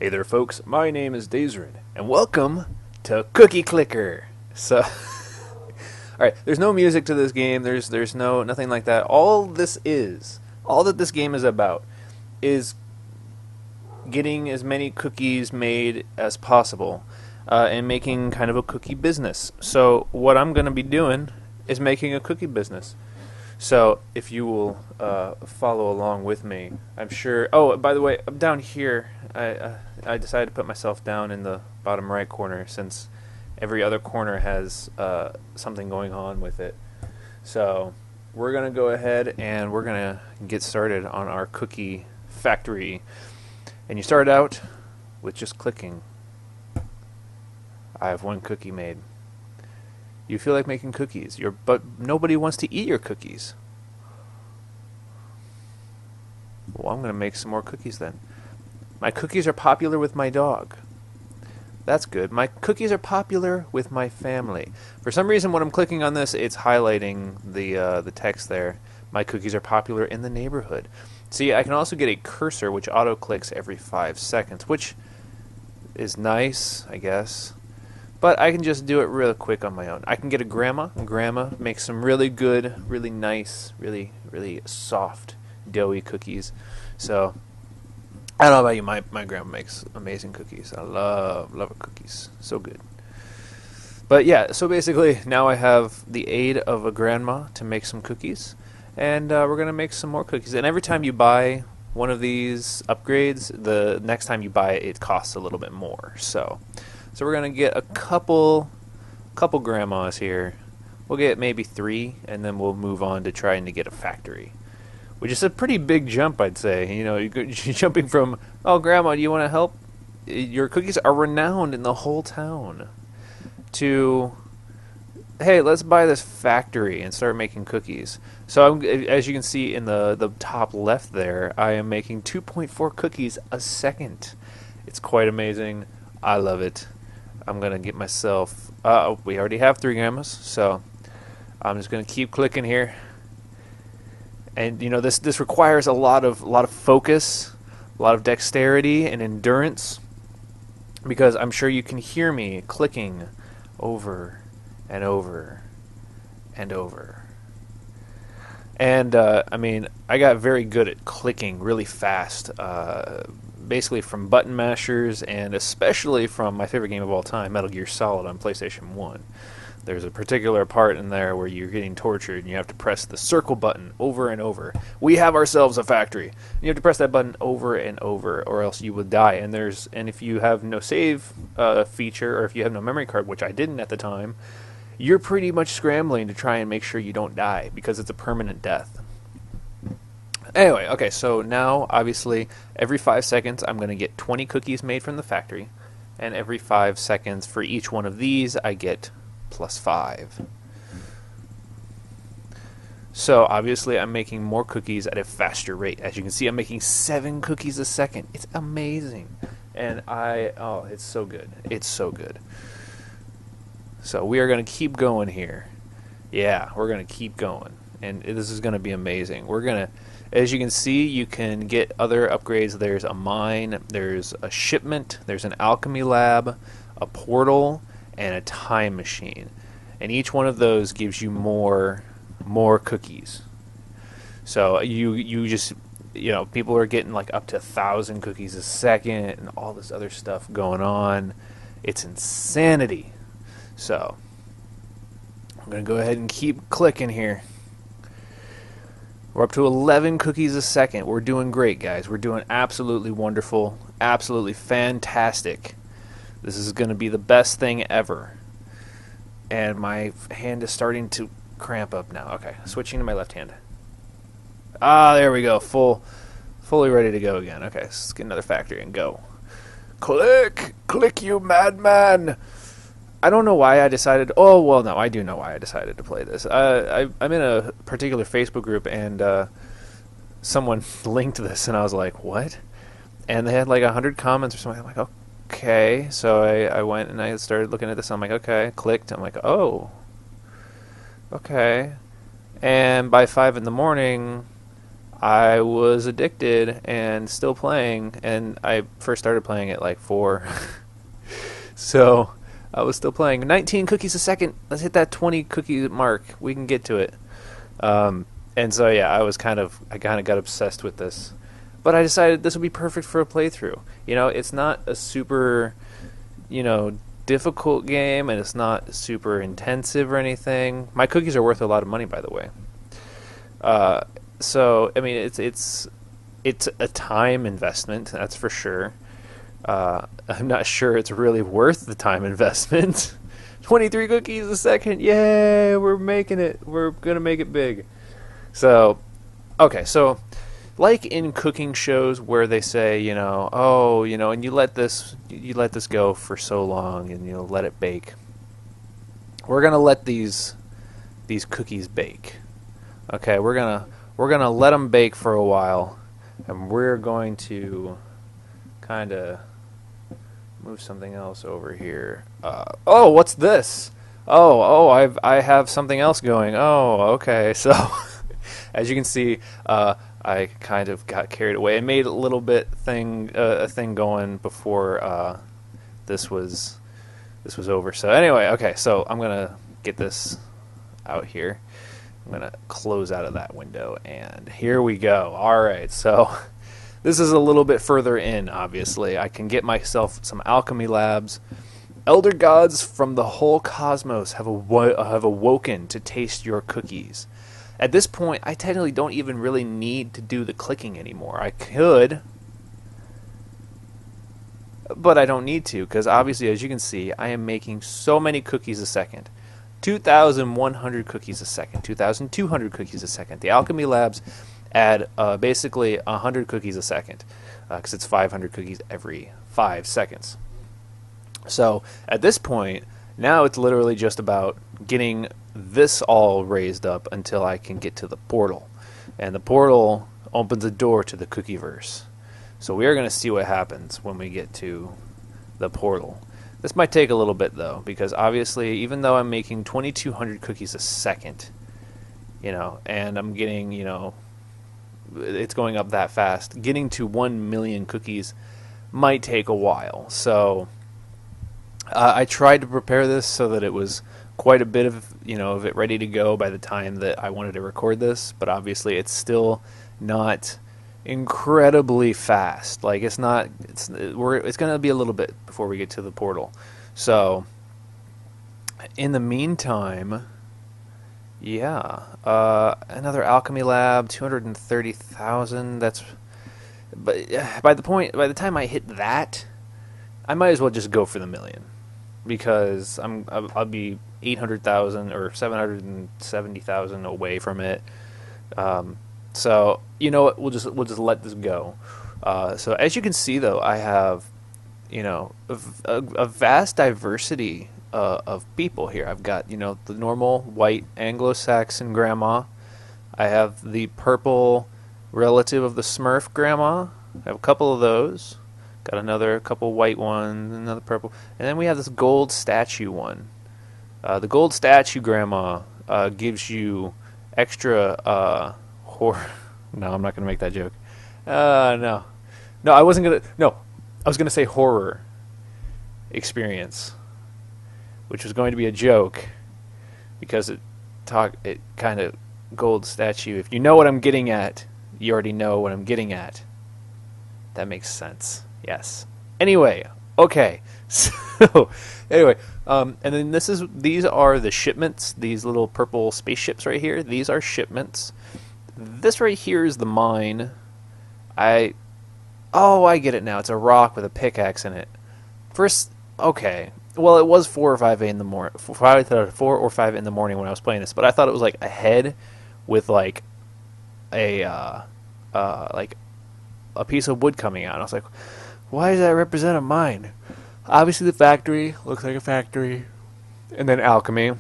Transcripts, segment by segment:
Hey there, folks. My name is Dazerin, and welcome to Cookie Clicker. So, all right. There's no music to this game. There's nothing like that. All that this game is about, is getting as many cookies made as possible, and making kind of a cookie business. So, what I'm going to be doing is making a cookie business. So, if you will follow along with me, I'm sure. Oh, by the way, I'm down here. I decided to put myself down in the bottom right corner since every other corner has something going on with it. So, we're going to go ahead and we're going to get started on our cookie factory. And you start out with just clicking. I have one cookie made. You feel like making cookies, but nobody wants to eat your cookies. Well, I'm going to make some more cookies then. My cookies are popular with my dog. That's good. My cookies are popular with my family. For some reason, when I'm clicking on this, it's highlighting the text there. My cookies are popular in the neighborhood. See, I can also get a cursor which auto-clicks every 5 seconds, which is nice, I guess. But I can just do it real quick on my own. I can get a grandma, and grandma makes some really good, really nice, really soft, doughy cookies. So, I don't know about you, my grandma makes amazing cookies. I love her cookies. So good. But yeah, so basically, now I have the aid of a grandma to make some cookies. And we're going to make some more cookies. And every time you buy one of these upgrades, the next time you buy it, it costs a little bit more. So we're going to get a couple grandmas here. We'll get maybe 3, and then we'll move on to trying to get a factory, which is a pretty big jump, I'd say. You know, you're jumping from, oh, grandma, do you want to help? Your cookies are renowned in the whole town, to, hey, let's buy this factory and start making cookies. So as you can see in the top left there, I am making 2.4 cookies a second. It's quite amazing. I love it. I'm going to get myself... we already have 3 grandmas, so I'm just going to keep clicking here. And, you know, this requires a lot of focus, a lot of dexterity and endurance, because I'm sure you can hear me clicking over and over and over. And, I mean, I got very good at clicking really fast, basically from button mashers, and especially from my favorite game of all time, Metal Gear Solid on PlayStation 1. There's a particular part in there where you're getting tortured, and you have to press the circle button over and over. We have ourselves a factory. You have to press that button over and over, or else you will die. And if you have no save feature, or if you have no memory card, which I didn't at the time, you're pretty much scrambling to try and make sure you don't die, because it's a permanent death. Anyway, okay, so now, obviously, every 5 seconds, I'm going to get 20 cookies made from the factory, and every 5 seconds for each one of these, I get +5. So, obviously, I'm making more cookies at a faster rate. As you can see, I'm making 7 cookies a second. It's amazing. And it's so good. It's so good. So, we are going to keep going here. Yeah, we're going to keep going. And this is going to be amazing. We're going to... As you can see, you can get other upgrades. There's a mine, there's a shipment, there's an alchemy lab, a portal, and a time machine. And each one of those gives you more cookies. So you just, you know, people are getting like up to 1,000 cookies a second and all this other stuff going on. It's insanity. So I'm going to go ahead and keep clicking here. We're up to 11 cookies a second. We're doing great, guys. We're doing absolutely wonderful, absolutely fantastic. This is going to be the best thing ever. And my hand is starting to cramp up now. Okay, switching to my left hand. Ah, there we go. Fully ready to go again. Okay, let's get another factory and go. Click! Click, you madman! I don't know why I decided... Oh, well, no, I do know why I decided to play this. I'm in a particular Facebook group, and someone linked this, and I was like, what? And they had like 100 comments or something. I'm like, okay. So I went and I started looking at this. I'm like, okay. Clicked. I'm like, oh. Okay. And by 5 in the morning, I was addicted and still playing, and I first started playing at like 4. So I was still playing. 19 cookies a second. Let's hit that 20 cookie mark. We can get to it. And so yeah, I kind of got obsessed with this. But I decided this would be perfect for a playthrough. You know, it's not a super, difficult game, and it's not super intensive or anything. My cookies are worth a lot of money, by the way. So I mean, it's a time investment, that's for sure. I'm not sure it's really worth the time investment. 23 cookies a second, yay! We're making it. We're gonna make it big. So, okay, so like in cooking shows where they say, and you let this go for so long and you'll let it bake. We're gonna let these cookies bake. Okay, we're gonna let them bake for a while, and we're going to kind of move something else over here. Oh, what's this? I have something else going. Oh, okay. So, as you can see, I kind of got carried away. I made a little bit a thing going before this was over. So anyway, okay. So I'm gonna get this out here. I'm going to close out of that window, and here we go. All right, so this is a little bit further in, obviously. I can get myself some alchemy labs. Elder gods from the whole cosmos have awoken to taste your cookies. At this point, I technically don't even really need to do the clicking anymore. I could, but I don't need to, because obviously, as you can see, I am making so many cookies a second. 2,100 cookies a second, 2,200 cookies a second. The alchemy labs add basically 100 cookies a second, because it's 500 cookies every 5 seconds. So at this point, now it's literally just about getting this all raised up until I can get to the portal. And the portal opens a door to the Cookieverse. So we are going to see what happens when we get to the portal. This might take a little bit, though, because obviously, even though I'm making 2,200 cookies a second, and I'm getting, it's going up that fast, getting to 1 million cookies might take a while. So I tried to prepare this so that it was quite a bit of it ready to go by the time that I wanted to record this, but obviously it's still not incredibly fast. Like it's going to be a little bit before we get to the portal. So in the meantime, another alchemy lab, 230,000. But by the time I hit that, I might as well just go for the million, because I'll be 800,000 or 770,000 away from it. So you know what? We'll just let this go. So as you can see, though, I have a vast diversity of people here. I've got the normal white Anglo-Saxon grandma. I have the purple relative of the Smurf grandma. I have a couple of those. Got another couple white ones, another purple, and then we have this gold statue one. The gold statue grandma gives you extra No, I'm not gonna make that joke. No, I wasn't gonna. No, I was gonna say horror experience, which was going to be a joke, because it kind of gold statue. If you know what I'm getting at, you already know what I'm getting at. That makes sense. Yes. Anyway, okay. So anyway, and then these are the shipments. These little purple spaceships right here. These are shipments. This right here is the mine. I get it now. It's a rock with a pickaxe in it. First, okay. Well, it was 4 or 5 in the morning. 4 or 5 in the morning when I was playing this, but I thought it was like a head with like a piece of wood coming out. And I was like, why does that represent a mine? Obviously, the factory looks like a factory, and then alchemy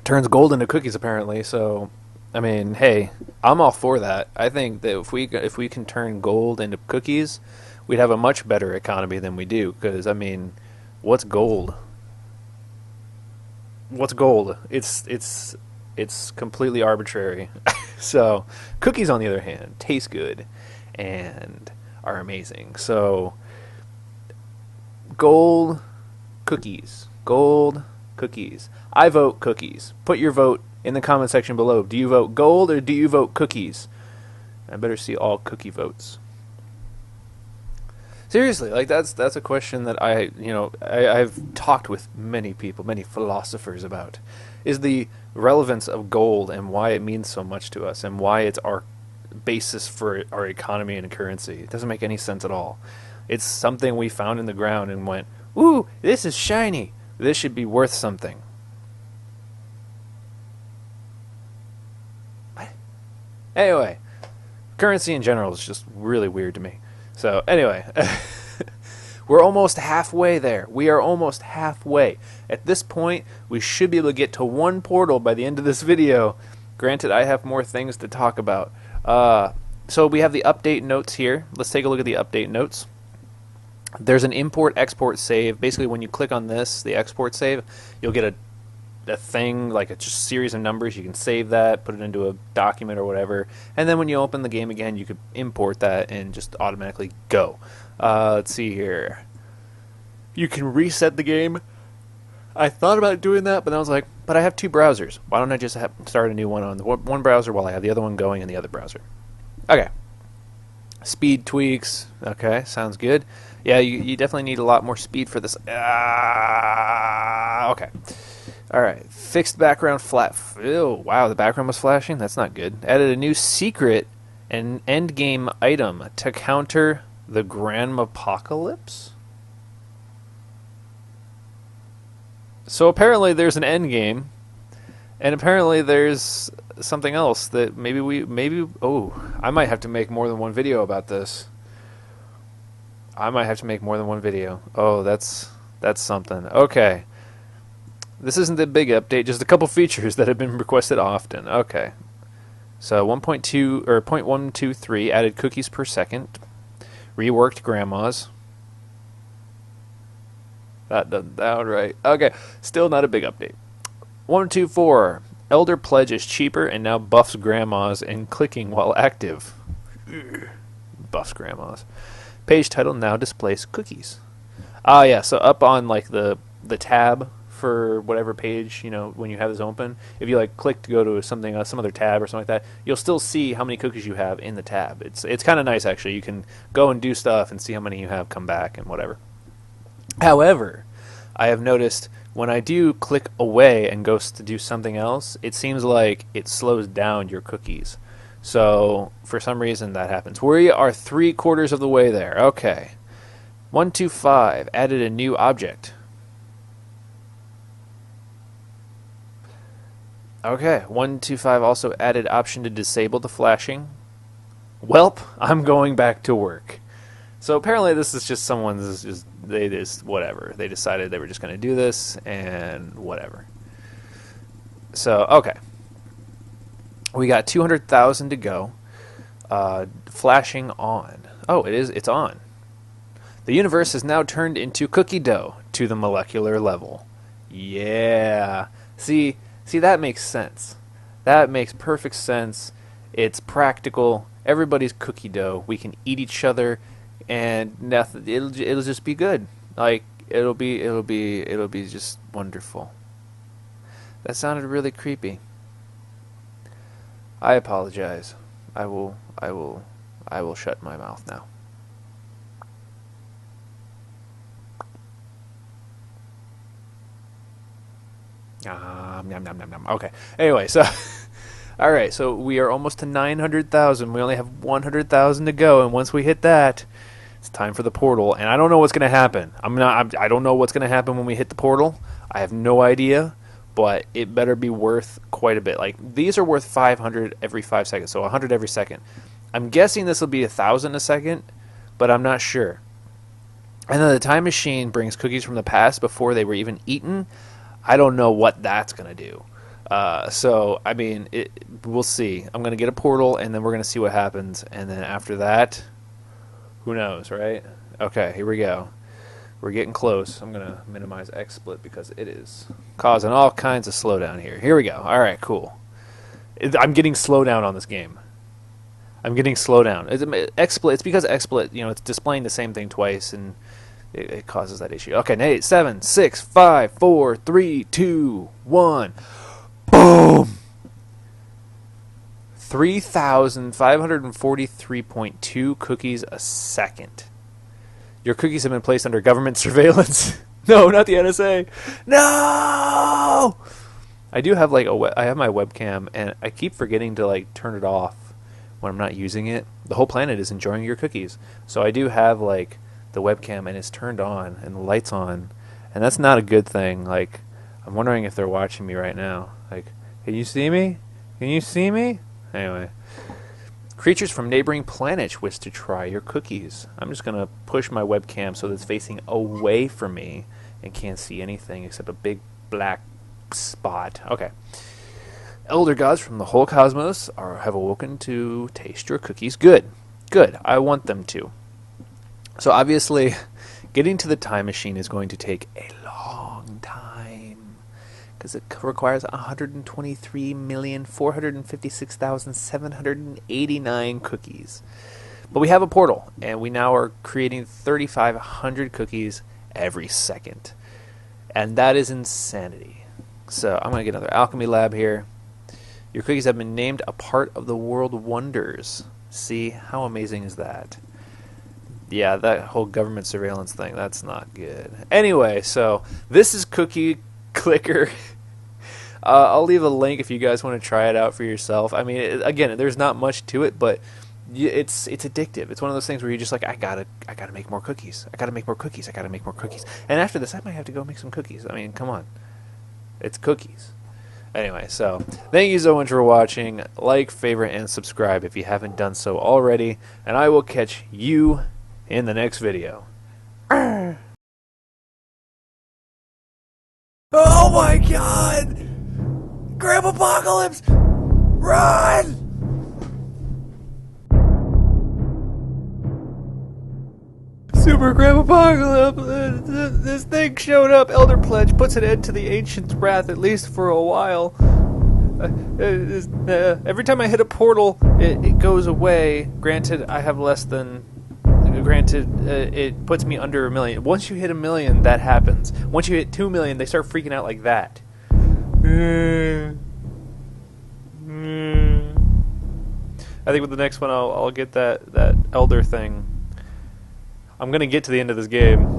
turns gold into cookies, apparently. So, I mean, hey, I'm all for that. I think that if we can turn gold into cookies, we'd have a much better economy than we do. Because I mean, what's gold? What's gold? It's It's completely arbitrary. So cookies, on the other hand, taste good and are amazing. So gold cookies. Gold cookies. I vote cookies. Put your vote in the comment section below. Do you vote gold or do you vote cookies? I better see all cookie votes. Seriously, like that's a question that I've talked with many people, many philosophers about, is the relevance of gold and why it means so much to us and why it's our basis for our economy and currency. It doesn't make any sense at all. It's something we found in the ground and went, "Ooh, this is shiny. This should be worth something." What? Anyway, currency in general is just really weird to me. So anyway, we're almost halfway there. We are almost halfway. At this point, we should be able to get to one portal by the end of this video. Granted, I have more things to talk about. So we have the update notes here. Let's take a look at the update notes. There's an import-export save. Basically, when you click on this, the export save, you'll get a thing, like a just series of numbers. You can save that, put it into a document or whatever, and then when you open the game again, you could import that and just automatically go. Let's see here. You can reset the game. I thought about doing that, but then I was like, but I have two browsers. Why don't I just start a new one on the one browser while I have the other one going in the other browser? Okay. Speed tweaks. Okay, sounds good. Yeah, you definitely need a lot more speed for this. Okay. All right. Fixed background flat. Ew, wow, the background was flashing? That's not good. Added a new secret and endgame item to counter the Grandmapocalypse? So apparently there's an endgame, and apparently there's something else that I might have to make more than one video about this. Oh, that's something. Okay. This isn't the big update, just a couple features that have been requested often. Okay. So 1.2 or 0.123 added cookies per second. Reworked grandmas. That doesn't sound right. Okay, still not a big update. 1.2.4 Elder Pledge is cheaper and now buffs grandmas and clicking while active. Buffs grandmas. Page title now displays cookies. Yeah, so up on like the tab for whatever page, when you have this open, if you like click to go to something some other tab or something like that, you'll still see how many cookies you have in the tab. It's kind of nice actually. You can go and do stuff and see how many you have, come back and whatever. However, I have noticed when I do click away and go to do something else, it seems like it slows down your cookies. So for some reason that happens. We are 3/4 of the way there. Okay. 1.2.5 added a new object. Okay. 1.2.5 also added option to disable the flashing. Welp, I'm going back to work. So apparently this is just whatever. They decided they were just going to do this and whatever. So, okay. We got 200,000 to go. Flashing on. Oh, it's on. The universe has now turned into cookie dough to the molecular level. Yeah. See, that makes sense. That makes perfect sense. It's practical. Everybody's cookie dough. We can eat each other. And nothing. It'll just be good. Like it'll be just wonderful. That sounded really creepy. I apologize. I will shut my mouth now. Nom, nom, nom, nom. Okay. Anyway, so all right. So we are almost to 900,000. We only have 100,000 to go, and once we hit that, it's time for the portal, and I don't know what's going to happen. I don't know what's going to happen when we hit the portal. I have no idea, but it better be worth quite a bit. Like these are worth 500 every 5 seconds, so 100 every second. I'm guessing this will be 1,000 a second, but I'm not sure. And then the time machine brings cookies from the past before they were even eaten. I don't know what that's going to do. So I mean, we'll see. I'm going to get a portal, and then we're going to see what happens, and then after that. Who knows, right? Okay, here we go. We're getting close. I'm going to minimize XSplit because it is causing all kinds of slowdown here. Here we go. All right, cool. I'm getting slowdown on this game. I'm getting slowdown. It's because XSplit, it's displaying the same thing twice, and it causes that issue. Okay, 8, 7, 6, 5, 4, 3, 2, 1. Boom! 3,543.2 cookies a second. Your cookies have been placed under government surveillance. No, not the NSA. No! I do have I have my webcam, and I keep forgetting to turn it off when I'm not using it. The whole planet is enjoying your cookies. So I do have the webcam, and it's turned on and the light's on, and that's not a good thing. I'm wondering if they're watching me right now. Can you see me? Can you see me? Anyway. Creatures from neighboring planets wish to try your cookies. I'm just going to push my webcam so that it's facing away from me and can't see anything except a big black spot. Okay. Elder gods from the whole cosmos have awoken to taste your cookies. Good. Good. I want them to. So obviously, getting to the time machine is going to take a long time, because it requires 123,456,789 cookies. But we have a portal, and we now are creating 3,500 cookies every second. And that is insanity. So I'm going to get another alchemy lab here. Your cookies have been named a part of the world wonders. See, how amazing is that? Yeah, that whole government surveillance thing, that's not good. Anyway, so this is Cookie Clicker. I'll leave a link if you guys want to try it out for yourself. I mean, again, there's not much to it, but it's addictive. It's one of those things where you're just I gotta make more cookies. I gotta make more cookies. I gotta make more cookies. And after this, I might have to go make some cookies. I mean, come on, it's cookies. Anyway, so thank you so much for watching. Like, favorite, and subscribe if you haven't done so already. And I will catch you in the next video. Oh my God! Grab Apocalypse! Run! Super Grab Apocalypse! This thing showed up. Elder Pledge puts an end to the Ancient's wrath, at least for a while. Every time I hit a portal, it goes away. Granted, I have less than... it puts me under 1 million. Once you hit 1 million, that happens. Once you hit 2 million, they start freaking out like that. I think with the next one, I'll get that Elder thing. I'm gonna get to the end of this game.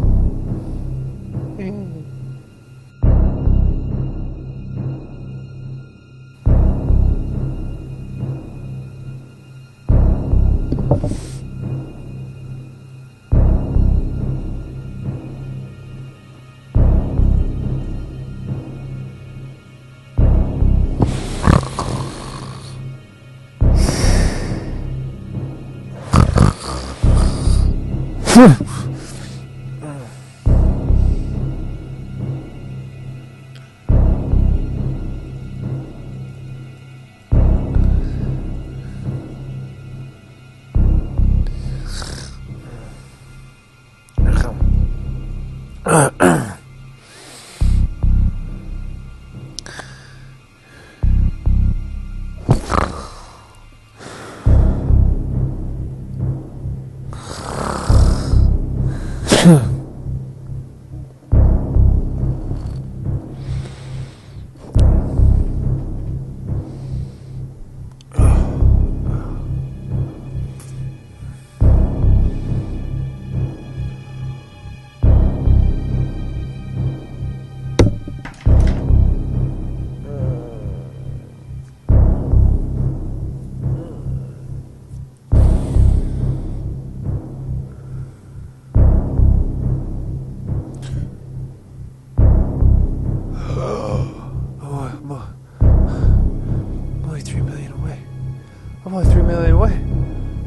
I'm only 3 million away.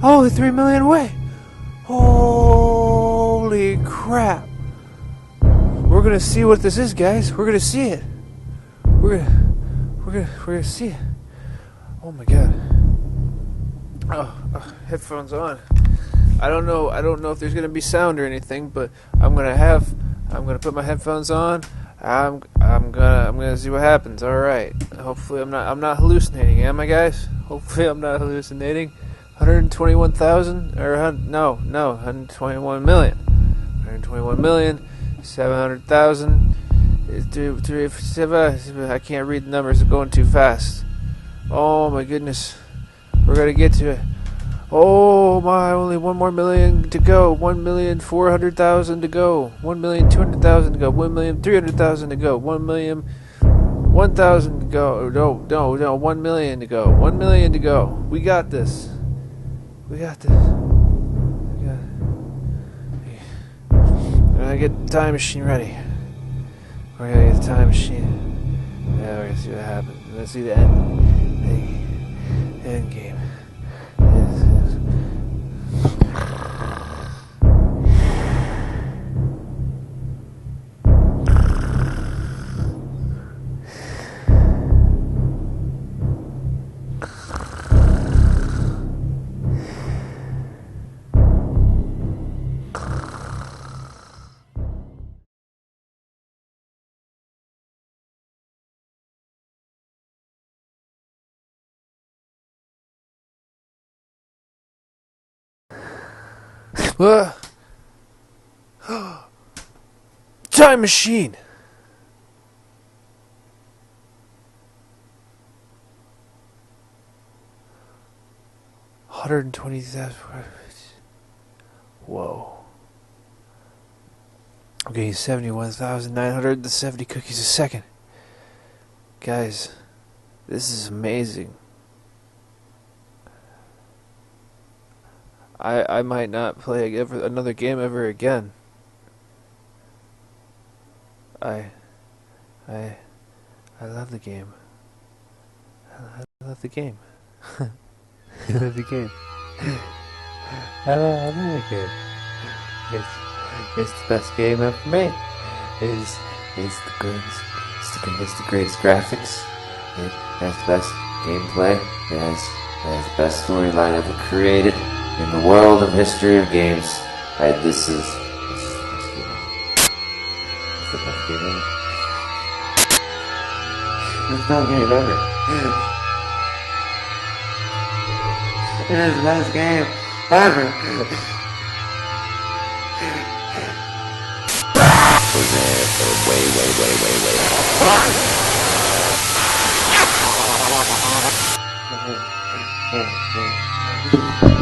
I'm only 3 million away. Holy crap. We're gonna see what this is, guys. We're gonna see it. We're gonna see it. Oh my god. Oh, headphones on. I don't know if there's gonna be sound or anything, but I'm gonna put my headphones on. I'm I'm gonna see what happens. All right. Hopefully I'm not hallucinating, am I, guys? Hopefully I'm not hallucinating. 121,000 or no, 121 million. 121 million 700,000. I can't read the numbers. They're going too fast. Oh my goodness. We're gonna get to it. Oh my, only 1 more million to go. 1,400,000 to go. 1,200,000 to go. 1,300,000 to go. 1,000 to go. No, 1 million to go. 1 million to go. We got this. We got this. We're gonna get the time machine ready. We're gonna get the time machine. Yeah, we're gonna see what happens. Let's see the end game. Time machine. $120,000. Whoa. Okay, 71,970 cookies a second. Guys, this is amazing. I might not play another game ever again. I love the game. I love the game. I love the game. I love the game. It's the best game ever made. It's the greatest. It's the greatest graphics. It has the best gameplay. It has the best storyline ever created in the world of history of games. This is the best game ever. It's the best game ever. It is the best game ever. Was there for way.